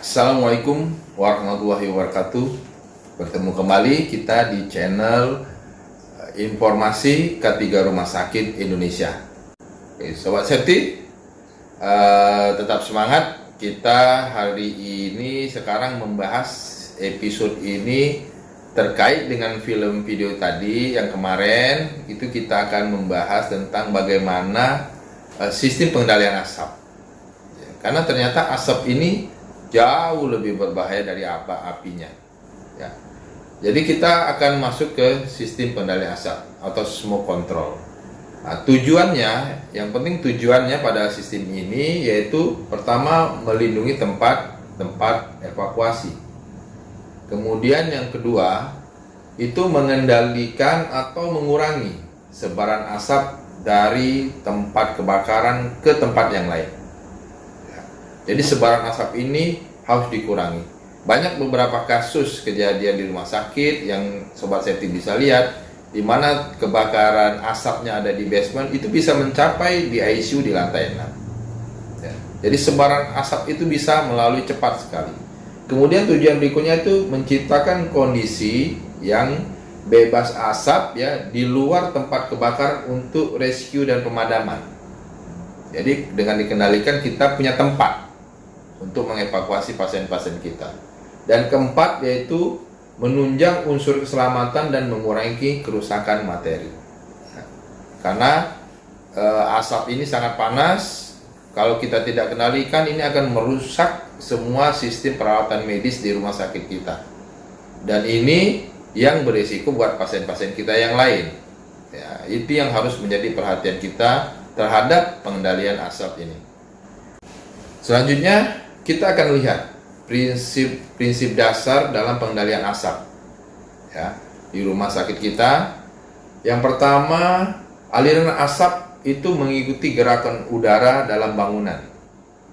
Assalamualaikum warahmatullahi wabarakatuh. Bertemu kembali kita di channel Informasi K3 Rumah Sakit Indonesia. Oke, Sobat Safety, tetap semangat. Kita hari ini sekarang membahas episode ini terkait dengan film video tadi yang kemarin. Itu kita akan membahas tentang bagaimana sistem pengendalian asap. Karena ternyata asap ini jauh lebih berbahaya dari apinya. Ya. Jadi kita akan masuk ke sistem pengendalian asap atau smoke control. Nah, tujuannya, yang penting tujuannya pada sistem ini yaitu pertama melindungi tempat evakuasi. Kemudian yang kedua itu mengendalikan atau mengurangi sebaran asap dari tempat kebakaran ke tempat yang lain. Jadi sebaran asap ini harus dikurangi. Banyak beberapa kasus kejadian di rumah sakit yang Sobat Safety bisa lihat, di mana kebakaran asapnya ada di basement, itu bisa mencapai di ICU di lantai 6. Ya. Jadi sebaran asap itu bisa melalui cepat sekali. Kemudian tujuan berikutnya itu menciptakan kondisi yang bebas asap ya di luar tempat kebakaran untuk rescue dan pemadaman. Jadi dengan dikendalikan kita punya tempat untuk mengevakuasi pasien-pasien kita. Dan keempat yaitu menunjang unsur keselamatan dan mengurangi kerusakan materi. Karena asap ini sangat panas, kalau kita tidak kendalikan ini akan merusak semua sistem perawatan medis di rumah sakit kita. Dan ini yang berisiko buat pasien-pasien kita yang lain. Ya, itu yang harus menjadi perhatian kita terhadap pengendalian asap ini. Selanjutnya kita akan lihat prinsip dasar dalam pengendalian asap ya di rumah sakit kita. Yang pertama, aliran asap itu mengikuti gerakan udara dalam bangunan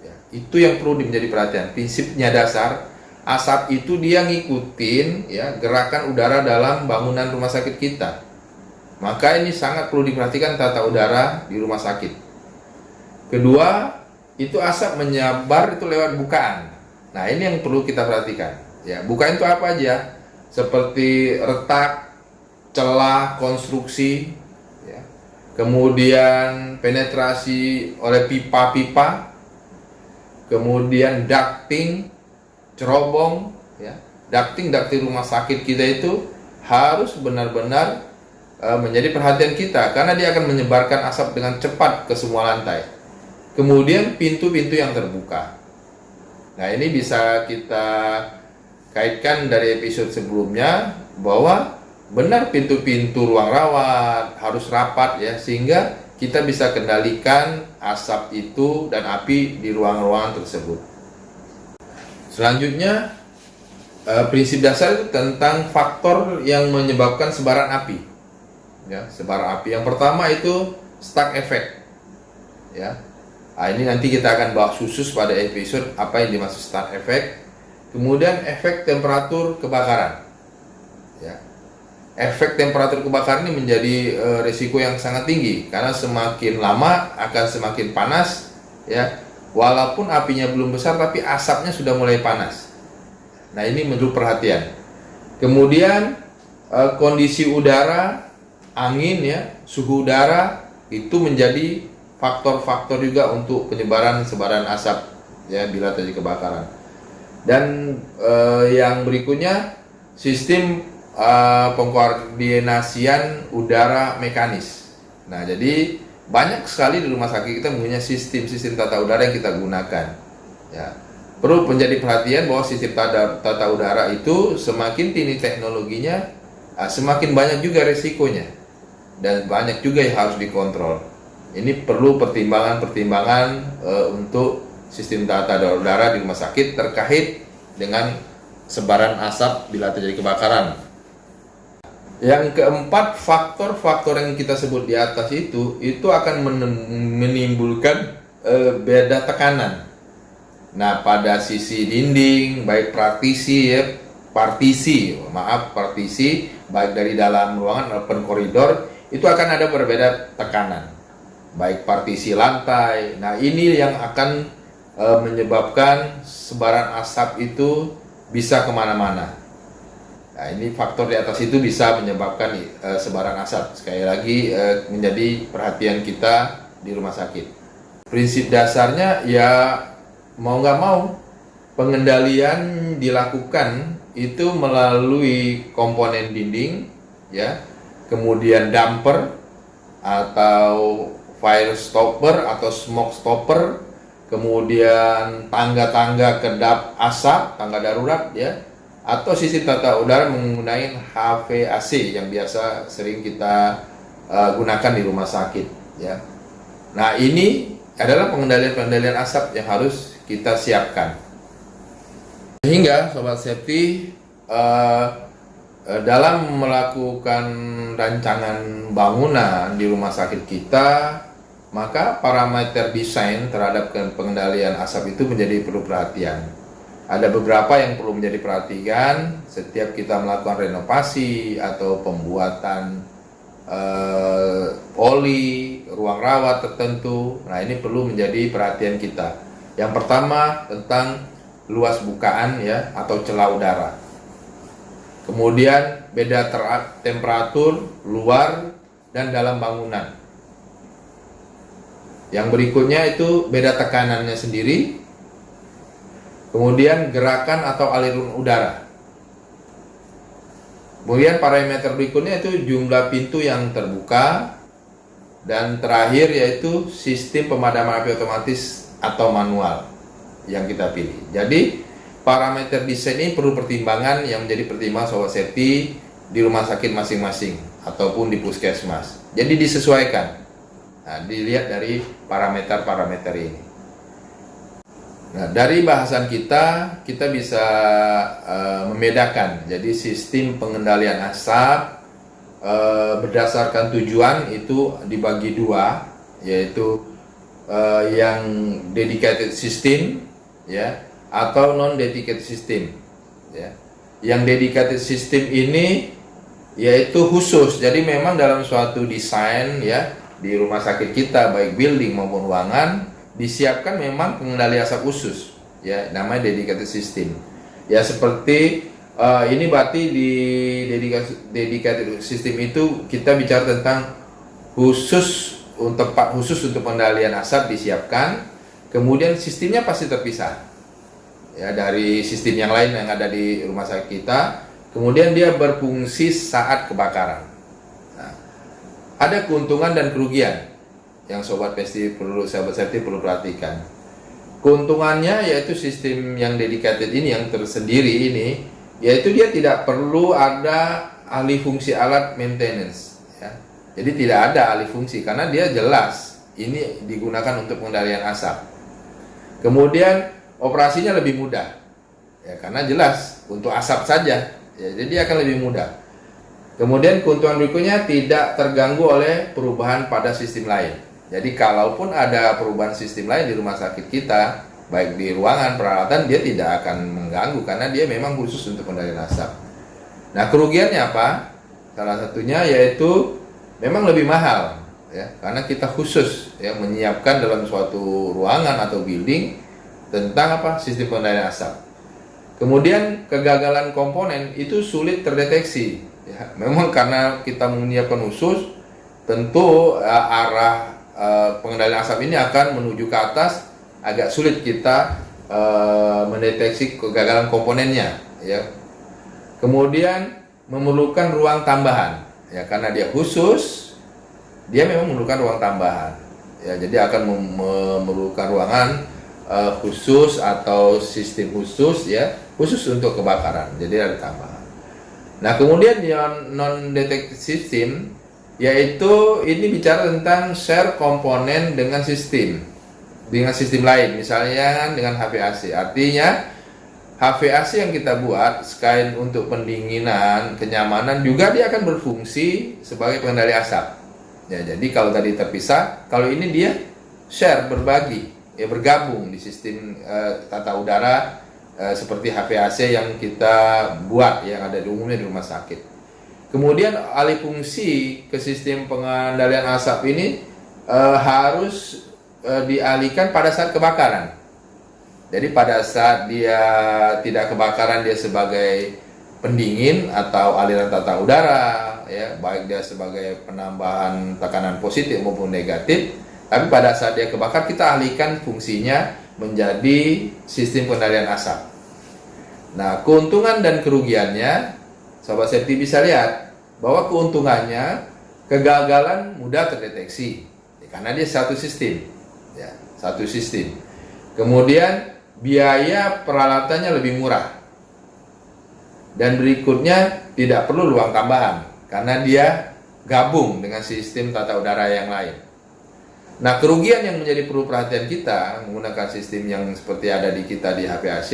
ya, itu yang perlu menjadi perhatian. Prinsipnya dasar, asap itu dia ngikutin ya gerakan udara dalam bangunan rumah sakit kita. Maka ini sangat perlu diperhatikan tata udara di rumah sakit. Kedua, itu asap menyebar itu lewat bukaan. Nah, ini yang perlu kita perhatikan. Ya, bukaan itu apa aja? Seperti retak, celah, konstruksi, ya. Kemudian penetrasi oleh pipa-pipa, kemudian ducting, cerobong, ya. Ducting rumah sakit kita itu harus benar-benar menjadi perhatian kita karena dia akan menyebarkan asap dengan cepat ke semua lantai. Kemudian pintu-pintu yang terbuka. Nah, ini bisa kita kaitkan dari episode sebelumnya bahwa benar pintu-pintu ruang rawat harus rapat ya, sehingga kita bisa kendalikan asap itu dan api di ruang-ruangan tersebut. Selanjutnya prinsip dasar itu tentang faktor yang menyebabkan sebaran api. Ya, sebaran api. Yang pertama itu stuck effect. Ya. Nah, ini nanti kita akan bahas khusus pada episode apa yang dimaksud stuck effect. Kemudian efek temperatur kebakaran. Ya. Efek temperatur kebakaran ini menjadi risiko yang sangat tinggi karena semakin lama akan semakin panas. Ya. Walaupun apinya belum besar tapi asapnya sudah mulai panas. Nah, ini menurut perhatian. Kemudian kondisi udara, angin ya, suhu udara itu menjadi faktor-faktor juga untuk penyebaran sebaran asap ya bila terjadi kebakaran. Dan yang berikutnya sistem pengkoordinasian udara mekanis. Nah, jadi banyak sekali di rumah sakit kita mempunyai sistem tata udara yang kita gunakan. Ya, perlu menjadi perhatian bahwa sistem tata udara itu semakin tinggi teknologinya, semakin banyak juga resikonya dan banyak juga yang harus dikontrol. Ini perlu pertimbangan untuk sistem tata udara di rumah sakit terkait dengan sebaran asap bila terjadi kebakaran. Yang keempat, faktor-faktor yang kita sebut di atas itu akan menimbulkan beda tekanan. Nah, pada sisi dinding, baik partisi, baik dari dalam ruangan open koridor, itu akan ada berbeda tekanan, baik partisi lantai. Nah, ini yang akan menyebabkan sebaran asap itu bisa kemana-mana. Nah, ini faktor di atas itu bisa menyebabkan sebaran asap. Sekali lagi menjadi perhatian kita di rumah sakit. Prinsip dasarnya ya mau nggak mau pengendalian dilakukan itu melalui komponen dinding, ya, kemudian damper atau fire stopper atau smoke stopper, kemudian tangga-tangga kedap asap, tangga darurat, ya, atau sistem tata udara menggunakan HVAC yang biasa sering kita gunakan di rumah sakit, ya. Nah, ini adalah pengendalian asap yang harus kita siapkan. Sehingga Sobat Safety dalam melakukan rancangan bangunan di rumah sakit kita, maka parameter desain terhadap pengendalian asap itu menjadi perlu perhatian. Ada beberapa yang perlu menjadi perhatian setiap kita melakukan renovasi atau pembuatan poli, ruang rawat tertentu. Nah, ini perlu menjadi perhatian kita. Yang pertama tentang luas bukaan, ya, atau celah udara. Kemudian beda temperatur luar dan dalam bangunan. Yang berikutnya itu beda tekanannya sendiri. Kemudian gerakan atau aliran udara. Kemudian parameter berikutnya itu jumlah pintu yang terbuka. Dan terakhir yaitu sistem pemadaman api otomatis atau manual yang kita pilih. Jadi parameter desain ini perlu pertimbangan yang menjadi pertimbangan Sobat Safety di rumah sakit masing-masing ataupun di puskesmas. Jadi disesuaikan. Nah, dilihat dari parameter-parameter ini. Nah, dari bahasan kita bisa membedakan. Jadi sistem pengendalian asap berdasarkan tujuan itu dibagi dua, yaitu yang dedicated system, ya, atau non dedicated system, ya. Yang dedicated system ini yaitu khusus. Jadi memang dalam suatu desain, ya, di rumah sakit kita baik building maupun ruangan disiapkan memang pengendali asap khusus, ya, namanya dedicated system. Ya, seperti ini berarti di dedicated system itu kita bicara tentang tempat khusus untuk pengendalian asap disiapkan. Kemudian sistemnya pasti terpisah, ya, dari sistem yang lain yang ada di rumah sakit kita. Kemudian dia berfungsi saat kebakaran. Nah, ada keuntungan dan kerugian yang Sobat Safety perlu perhatikan. Keuntungannya yaitu sistem yang dedicated ini, yang tersendiri ini, yaitu dia tidak perlu ada ahli fungsi alat maintenance, ya. Jadi tidak ada ahli fungsi karena dia jelas ini digunakan untuk pengendalian asap. Kemudian operasinya lebih mudah, ya, karena jelas untuk asap saja, ya, jadi akan lebih mudah. Kemudian keuntungan berikutnya tidak terganggu oleh perubahan pada sistem lain. Jadi kalaupun ada perubahan sistem lain di rumah sakit kita, baik di ruangan peralatan, dia tidak akan mengganggu karena dia memang khusus untuk pengendalian asap. Nah, kerugiannya apa? Salah satunya yaitu memang lebih mahal, ya, karena kita khusus, ya, menyiapkan dalam suatu ruangan atau building tentang apa? Sistem pengendalian asap. Kemudian kegagalan komponen itu sulit terdeteksi, ya, memang karena kita menyiapkan khusus, tentu arah pengendalian asap ini akan menuju ke atas, agak sulit kita mendeteksi kegagalan komponennya, ya. Kemudian memerlukan ruang tambahan, ya, karena dia khusus, dia memang memerlukan ruang tambahan, ya, jadi akan memerlukan ruangan khusus atau sistem khusus, ya, khusus untuk kebakaran, jadi ada tambahan. Nah, kemudian yang non detected system, yaitu ini bicara tentang share komponen dengan sistem lain, misalnya dengan HVAC. Artinya HVAC yang kita buat selain untuk pendinginan, kenyamanan, juga dia akan berfungsi sebagai pengendali asap, ya. Jadi kalau tadi terpisah, kalau ini dia share, berbagi, ya, bergabung di sistem tata udara seperti HVAC yang kita buat, yang ada di umumnya di rumah sakit. Kemudian alih fungsi ke sistem pengendalian asap ini harus dialihkan pada saat kebakaran. Jadi pada saat dia tidak kebakaran, dia sebagai pendingin atau aliran tata udara, ya, baik dia sebagai penambahan tekanan positif maupun negatif. Tapi pada saat dia kebakar, kita alihkan fungsinya menjadi sistem pengendalian asap. Nah, keuntungan dan kerugiannya, Sobat Safety bisa lihat bahwa keuntungannya kegagalan mudah terdeteksi, ya, karena dia satu sistem, ya, satu sistem. Kemudian biaya peralatannya lebih murah, dan berikutnya tidak perlu ruang tambahan karena dia gabung dengan sistem tata udara yang lain. Nah, kerugian yang menjadi perlu perhatian kita menggunakan sistem yang seperti ada di kita di HPAC,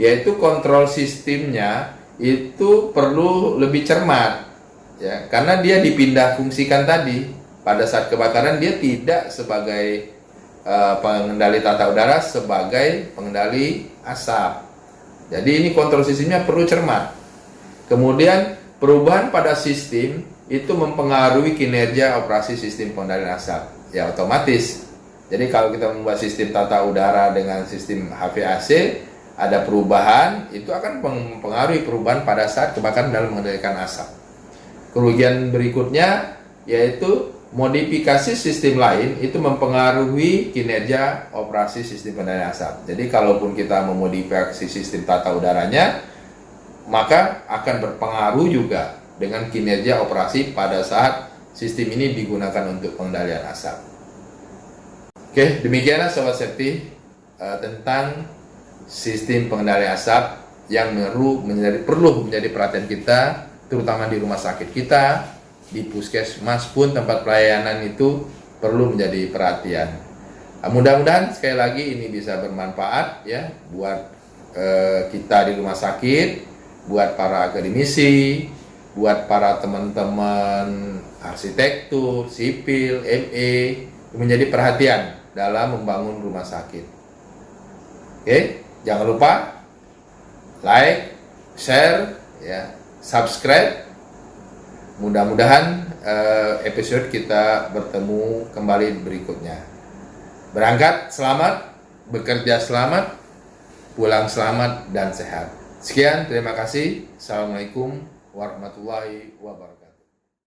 yaitu kontrol sistemnya itu perlu lebih cermat, ya, karena dia dipindah fungsikan tadi. Pada saat kebakaran dia tidak sebagai pengendali tata udara, sebagai pengendali asap. Jadi ini kontrol sistemnya perlu cermat. Kemudian perubahan pada sistem itu mempengaruhi kinerja operasi sistem pengendalian asap, ya otomatis. Jadi kalau kita membuat sistem tata udara dengan sistem HVAC, ada perubahan, itu akan mempengaruhi perubahan pada saat kebakaran dalam mengendalikan asap. Kerugian berikutnya yaitu modifikasi sistem lain itu mempengaruhi kinerja operasi sistem pengendalian asap. Jadi kalaupun kita memodifikasi sistem tata udaranya, maka akan berpengaruh juga dengan kinerja operasi pada saat sistem ini digunakan untuk pengendalian asap. Oke, demikianlah Sobat Safety tentang sistem pengendalian asap yang perlu menjadi perhatian kita, terutama di rumah sakit kita, di puskesmas pun tempat pelayanan itu perlu menjadi perhatian. Mudah-mudahan sekali lagi ini bisa bermanfaat, ya, buat kita di rumah sakit, buat para akademisi, buat para teman-teman arsitektur, sipil, ME, menjadi perhatian dalam membangun rumah sakit. Oke, jangan lupa like, share, ya, subscribe. Mudah-mudahan episode kita bertemu kembali berikutnya. Berangkat selamat, bekerja selamat, pulang selamat dan sehat. Sekian, terima kasih. Assalamualaikum warahmatullahi wabarakatuh.